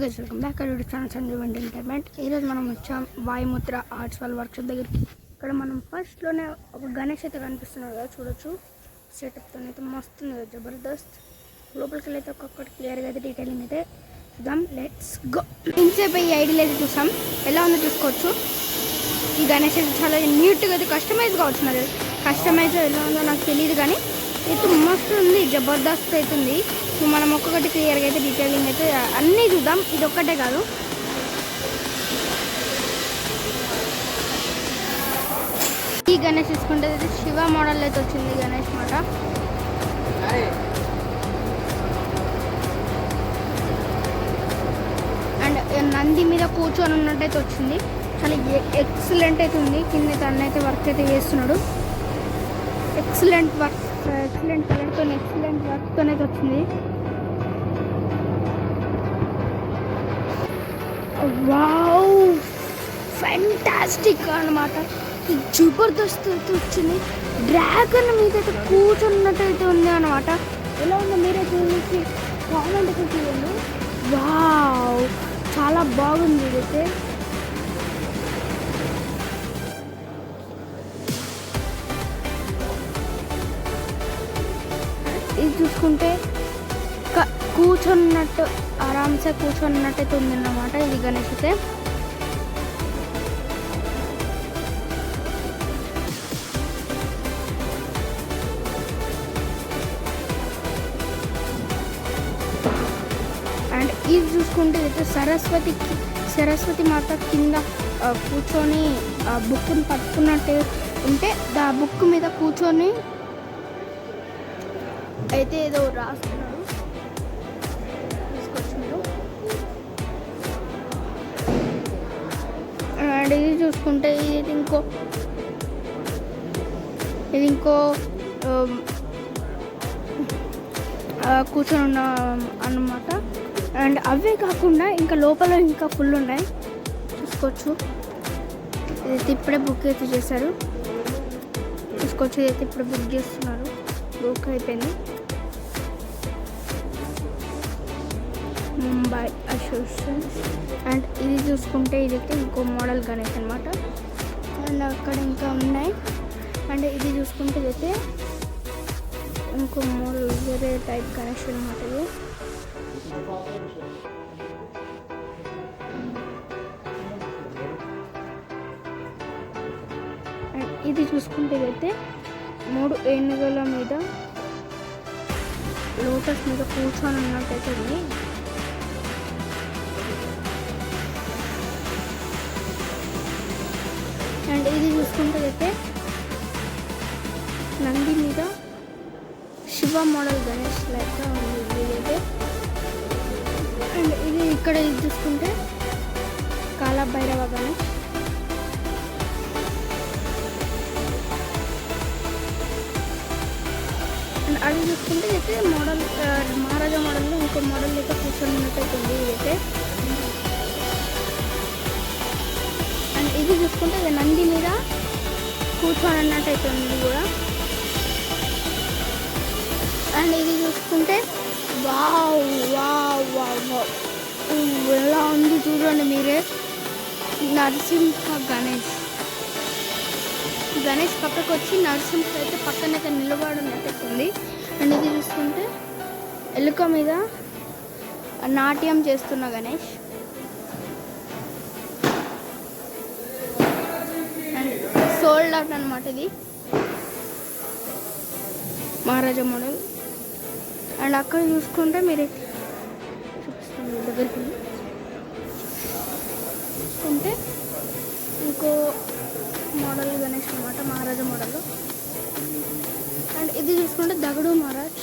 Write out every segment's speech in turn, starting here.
Guys welcome back to channel Sanjeev entertainment. ఈరోజు మనం వచ్చాం వాయుముద్ర ఆర్ట్స్ వాళ్ళ వర్క్షాప్ దగ్గరికి. ఇక్కడ మనం ఫస్ట్లోనే ఒక గణేష్ అయితే కనిపిస్తున్నారు కదా, చూడొచ్చు. సెటప్తో అయితే మస్తు ఉంది కదా, జబర్దస్త్. లోపలికి వెళ్ళి అయితే ఒక్కొక్కటి క్లియర్గా అయితే డీటెయిలింగ్ అయితే చూద్దాం. Let's go. ఇంతసేపు ఈ ఐడియాలు అయితే చూసాం, ఎలా ఉందో చూసుకోవచ్చు. ఈ గణేష్ అయితే చాలా నీట్గా అయితే కస్టమైజ్ కావచ్చు. మరి కస్టమైజ్ ఎలా ఉందో నాకు తెలియదు, కానీ అయితే మస్తు ఉంది, జబర్దస్త్ అవుతుంది. మనం ఒక్కొక్కటి క్లియర్గా అయితే డీటెయిలింగ్ అయితే అన్నీ చూద్దాం, ఇది ఒక్కటే కాదు. ఈ గణేష్ చూసుకుంటే అయితే శివ మోడల్ అయితే వచ్చింది గణేష్ మాట. అండ్ నంది మీద కూర్చొని ఉన్నట్టయితే వచ్చింది. చాలా ఎక్సలెంట్ అయితే ఉంది. కింద తన అయితే వర్క్ అయితే చేస్తున్నాడు. ఎక్సలెంట్ వర్క్, ఎక్సలెంట్ కలర్తో ఎక్సలెంట్ వర్క్తో అయితే వచ్చింది. వావ్, ఫ్యాంటాస్టిక్ అన్నమాట. జబర్దస్త్ అయితే వచ్చింది. డ్రాగన్ మీద అయితే కూర్చున్నట్టయితే ఉంది అన్నమాట. ఎలా ఉందో మీరే చూసి కామెంట్ అయితే చూడండి. వావ్, చాలా బాగుంది ఇదైతే. ఇది చూసుకుంటే కూర్చున్నట్టు ఆరామ్సే కూర్చున్నట్టు అయితే ఉందన్నమాట ఇది గణేష్ అయితే. అండ్ ఇది చూసుకుంటే అయితే సరస్వతి మాత కింద కూర్చొని ఆ బుక్ని పట్టుకున్నట్టు ఉంటే ఆ బుక్ మీద కూర్చొని అయితే ఏదో రాస్తున్నాడు, తీసుకోవచ్చు మీరు. అండ్ ఇది చూసుకుంటే ఇది ఇంకో కూర్చొని ఉన్న అన్నమాట. అండ్ అవే కాకుండా ఇంకా లోపల ఇంకా ఫుల్ ఉన్నాయి, చూసుకోవచ్చు. ఇదైతే ఇప్పుడే బుక్ అయితే చేశారు, చూసుకోవచ్చు. ఇదైతే ఇప్పుడు బుక్ చేస్తున్నారు, బుక్ అయిపోయింది. ముంబై అసోసియేషన్స్. అండ్ ఇది చూసుకుంటే ఇదైతే ఇంకో మోడల్ గణేష్ అనమాట. అండ్ అక్కడ ఇంకా ఉన్నాయి. అండ్ ఇది చూసుకుంటే ఇదైతే ఇంకో మోడల్ వేరే టైప్ గణేష్ అనమాట. ఇది అండ్ ఇది చూసుకుంటే ఇదైతే 3 ఏనుగుల మీద లోటస్ మీద కూర్చొని ఉన్నట్టయితే ఉంది. అండ్ ఇది చూసుకుంటే అయితే నంది మీద శివ మోడల్ గణేష్ లెక్క ఉంది ఇదైతే. అండ్ ఇది ఇక్కడ ఇది చూసుకుంటే కాలభైరవ గణేష్. అండ్ అది చూసుకుంటే అయితే మోడల్ మహారాజా మోడల్లో ఇంకో మోడల్ అయితే కూర్చొని ఉన్నట్టయితే ఉంది ఇదైతే. అండ్ ఇది చూసుకుంటే ఇది నంది మీద కూర్చొని అన్నట్టయితే ఉంది కూడా. అండ్ ఇది చూసుకుంటే వావ్ వావ్ వావ్ వావ్, ఎలా ఉంది చూడండి మీరే. నరసింహ గణేష్ పక్కకు వచ్చి నరసింహ అయితే పక్కనైతే నిలబడినట్టయితే ఉంది. అండ్ ఇది చూసుకుంటే ఎలుక మీద నాట్యం చేస్తున్న గణేష్. అండ్ సోల్డ్ అవుట్ అనమాట ఇది మహారాజా మోడల్. అండ్ అక్కడ చూసుకుంటే మీరు చూపిస్తాను దగ్గరికి చూసుకుంటే ఇంకో మోడల్ గణేష్ అనమాట, మహారాజా మోడల్. అండ్ ఇది చూసుకుంటే దగడు మహారాజ్.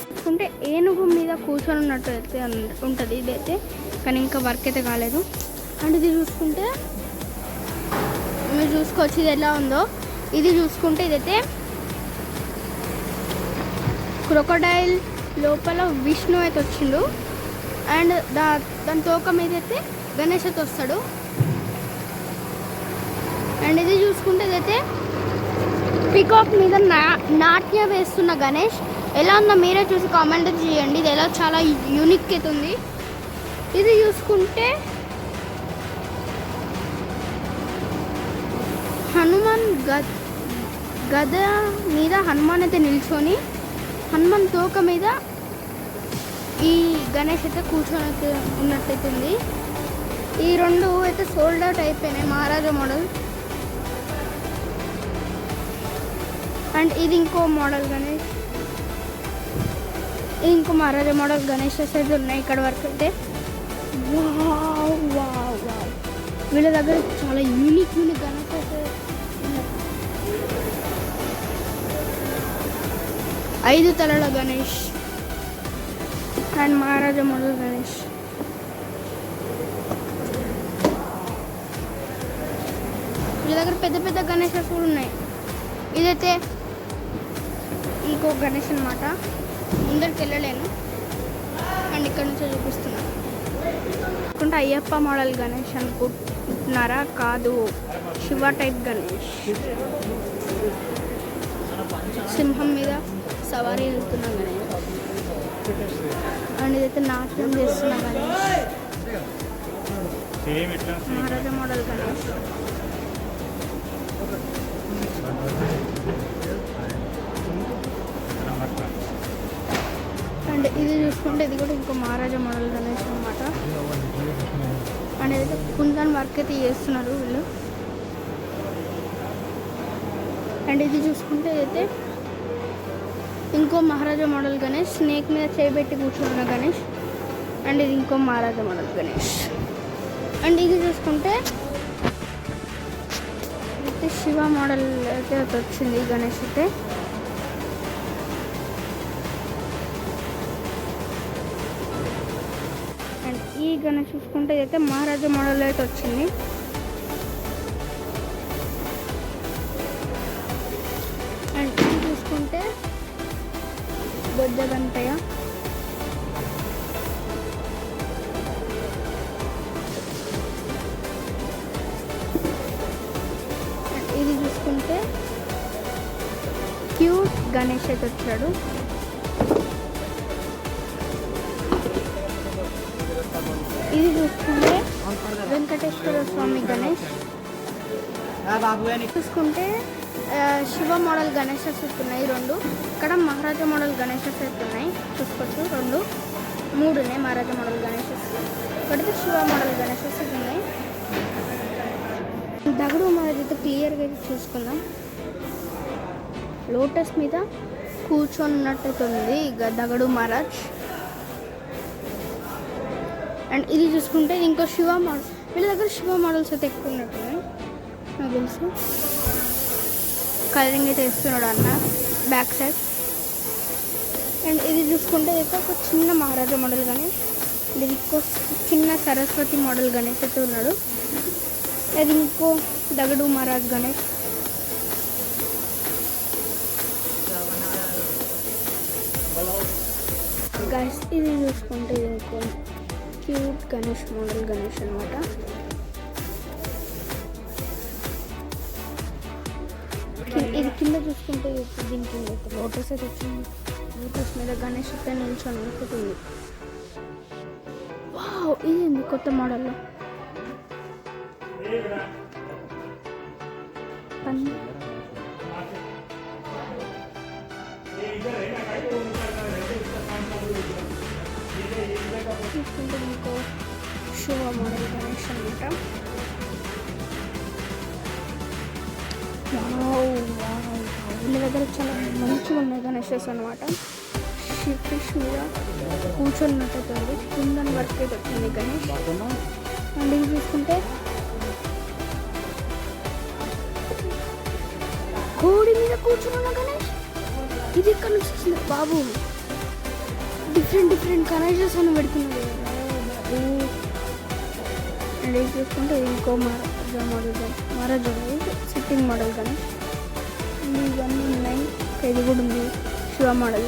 చూసుకుంటే ఏనుగు మీద కూర్చొని ఉన్నట్టు అయితే ఉంటుంది ఇదైతే, కానీ ఇంకా వర్క్ అయితే కాలేదు. అండ్ ఇది చూసుకుంటే మీరు చూసుకోవచ్చు ఇది ఎలా ఉందో. ఇది చూసుకుంటే ఇదైతే క్రొకోడైల్ లోపల విష్ణు అయితే వచ్చిండు. అండ్ దాని తోక మీద అయితే గణేష్ అయితే వస్తాడు. అండ్ ఇది చూసుకుంటే ఇదైతే పీకాక్ మీద నాట్య వేస్తున్న గణేష్ ఎలా ఉందో మీరే చూసి కామెంట్ చేయండి. ఇది ఎలా చాలా యూనిక్ అయితే ఉంది. ఇది చూసుకుంటే హనుమాన్ గద మీద హనుమాన్ అయితే నిల్చొని హనుమాన్ తోక మీద ఈ గణేష్ అయితే కూర్చొని ఉన్నట్టయితే ఉంది. ఈ రెండు అయితే సోల్డ్ అవుట్ అయిపోయినాయి మహారాజా మోడల్. అండ్ ఇది ఇంకో మోడల్ గణేష్, ఇది ఇంకో మహారాజా మోడల్ గణేషెస్ అయితే ఉన్నాయి ఇక్కడ వరకు అయితే. వావ్ వావ్ వావ్, వీళ్ళ దగ్గర చాలా యూనిక్ గణేషెస్ ఉన్నాయి. 5 తలల Ganesh and Maharaja model Ganesh. వీళ్ళ దగ్గర పెద్ద పెద్ద గణేషెస్ కూడా ఉన్నాయి. ఇదైతే ఇంకో గణేష్ అనమాట. ముందరికి వెళ్ళలేను అండ్ ఇక్కడ నుంచే చూపిస్తున్నాను. అనుకుంటే అయ్యప్ప మోడల్ గణేష్ అనుకుంటున్నారా? కాదు, శివ టైప్ గణేష్. సింహం మీద సవారీ వెళ్తున్న గణేష్. అండ్ ఇదైతే నాట్యం చేస్తున్న గణేష్, మహారాజా మోడల్ గణేష్. అండ్ ఇది చూసుకుంటే ఇది కూడా ఇంకో మహారాజా మోడల్ గణేష్ అనమాట. అండ్ ఏదైతే కుందన్ వర్క్ అయితే చేస్తున్నారు వీళ్ళు. అండ్ ఇది చూసుకుంటే అయితే ఇంకో మహారాజా మోడల్ గణేష్, స్నేక్ మీద చేయబెట్టి కూర్చున్న గణేష్. అండ్ ఇది ఇంకో మహారాజా మోడల్ గణేష్. అండ్ ఇది చూసుకుంటే అయితే శివ మోడల్ అయితే వచ్చింది గణేష్ అయితే. అండ్ ఈ గణేష్ చూసుకుంటే అయితే మహారాజా మోడల్ అయితే వచ్చింది. అండ్ ఇది చూసుకుంటే బొజ్జ గణపయ్య. ఇది చూసుకుంటే క్యూట్ గణేష్ అయితే వచ్చాడు. ఇది చూసుకుంటే వెంకటేశ్వర స్వామి గణేష్. చూసుకుంటే శివ మోడల్ గణేషెస్ ఉన్నాయి 2. ఇక్కడ మహారాజా మోడల్ గణేషెస్ అయితే ఉన్నాయి, చూసుకోవచ్చు. 2 3 ఉన్నాయి మహారాజా మోడల్ గణేషెస్. ఇక్కడైతే శివ మోడల్ గణేషెస్ అయితే ఉన్నాయి. దగడు మహారాజ్ అయితే క్లియర్గా అయితే చూసుకుందాం. లోటస్ మీద కూర్చొని ఉన్నట్టయితే ఉంది దగడు మహారాజ్. అండ్ ఇది చూసుకుంటే ఇంకో శివ మోడల్. వీళ్ళ దగ్గర శివ మోడల్స్ అయితే ఎక్కువ ఉన్నట్టున్నాయి నాకు తెలుసు. కలరింగ్ అయితే వేస్తున్నాడు అన్న బ్యాక్ సైడ్. అండ్ ఇది చూసుకుంటే అయితే ఒక చిన్న మహారాజా మోడల్ గణేష్. ఇది ఇంకో చిన్న సరస్వతి మోడల్ గణేష్ అయితే ఉన్నాడు. అది ఇంకో దగడు మహారాజ్ గణేష్. గైస్ ఇది చూసుకుంటే ఇది ఇంకో క్యూట్ గణేష్ మోడల్ గణేష్ అనమాట. ఇది కింద చూసుకుంటే దీనికి లోటస్ అయితే వచ్చింది. లోటస్ మీద గణేష్ అయితే నిల్చొని ఉంటుంది. వావ్, ఇది కొత్త మోడల్లో చూసుకుంటే ఇంకో శివ మోడల్ గణేష్ అనమాట. వీళ్ళ దగ్గర చాలా మంచిగా ఉన్నాయి గణేషెస్ అనమాట. ఫిష్ మీద కూర్చొన్నట్టయితే ఉంది. కుందన్ వర్క్ అయితే వచ్చింది గణేష్. అండ్ ఇది చూసుకుంటే కోడి మీద కూర్చున్న గణేష్. ఇది ఎక్కడ నుంచి వచ్చింది బాబు? డిఫరెంట్ గణేషెస్ అని పెడుతున్నారు. అండ్ ఇది చూసుకుంటే ఇంకో మహారాజా సిట్టింగ్ మోడల్ గణేష్. ఇవన్నీ ఉన్నాయి. ఇది కూడా ఉంది శివ మోడల్.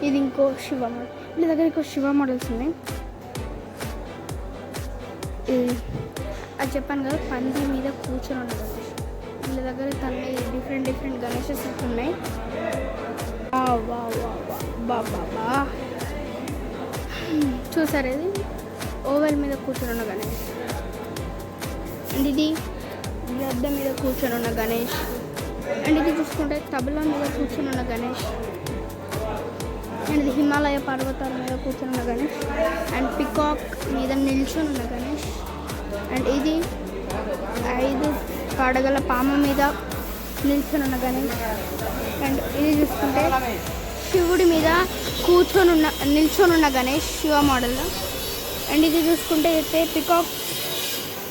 ఇది ఇంకో శివ మోడల్. వీళ్ళ దగ్గర ఇంకో శివ మోడల్స్ ఉన్నాయి. ఇది అది చెప్పాను కదా, పంది మీద కూర్చొని ఉండదు. వీళ్ళ వీళ్ళ దగ్గర తన్ని డిఫరెంట్ గణేషెస్ ఉన్నాయి. బాబా చూసారు, ఇది ఓవెల్ మీద కూర్చొని ఉన్న గణేష్. అండ్ ఇది గద్ద మీద కూర్చొని ఉన్న గణేష్. అండ్ ఇది చూసుకుంటే తబలా మీద కూర్చొని ఉన్న గణేష్. అండ్ ఇది హిమాలయ పర్వతాల మీద కూర్చొని ఉన్న గణేష్. అండ్ పికాక్ మీద నిల్చొని ఉన్న గణేష్. అండ్ ఇది 5 పడగల పాము మీద నిల్చొని ఉన్న గణేష్. అండ్ ఇది చూసుకుంటే శివుడి మీద నిల్చొని ఉన్న గణేష్, శివ మోడల్లో. అండ్ ఇది చూసుకుంటే అయితే పికాక్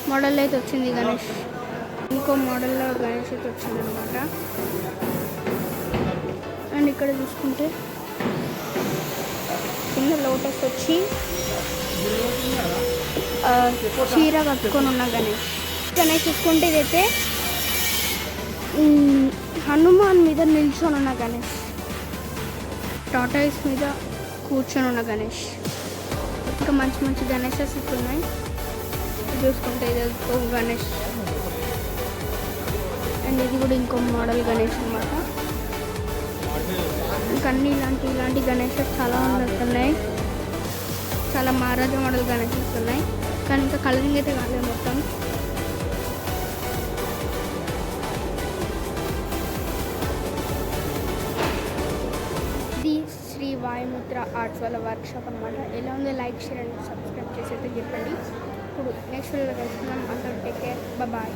మోడల్లో అయితే వచ్చింది గణేష్. ఇంకో మోడల్లో గణేష్ అయితే వచ్చింది అనమాట. అండ్ ఇక్కడ చూసుకుంటే కింద లోటస్ వచ్చి చీర కట్టుకొని ఉన్న గణేష్ చూసుకుంటే ఇదైతే హనుమాన్ మీద నిల్చొని ఉన్న గణేష్. టాటాయిస్ మీద కూర్చొని ఉన్న గణేష్. ఇంకా మంచి గణేషెస్ ఉన్నాయి. చూసుకుంటే ఇది ఒక గణేష్. అండ్ ఇది కూడా ఇంకో మోడల్ గణేష్ అనమాట. ఇంకా అన్ని ఇలాంటి గణేషెస్ చాలా ఉన్నాయి. చాలా మహారాజా మోడల్ గణేషెస్ ఉన్నాయి. కానీ ఇంకా కలరింగ్ అయితే కాలేదు మొత్తం. ఇది శ్రీ వాయుముద్ర ఆర్ట్స్ వాళ్ళ వర్క్షాప్ అనమాట. ఎలా ఉందో లైక్, షేర్ అండ్ సబ్స్క్రైబ్ చేసి అయితే చెప్పండి. ఇప్పుడు నెక్స్ట్ వీడియోలో కలుసుకుందాం. అంతా టేక్ కేర్, బాయ్.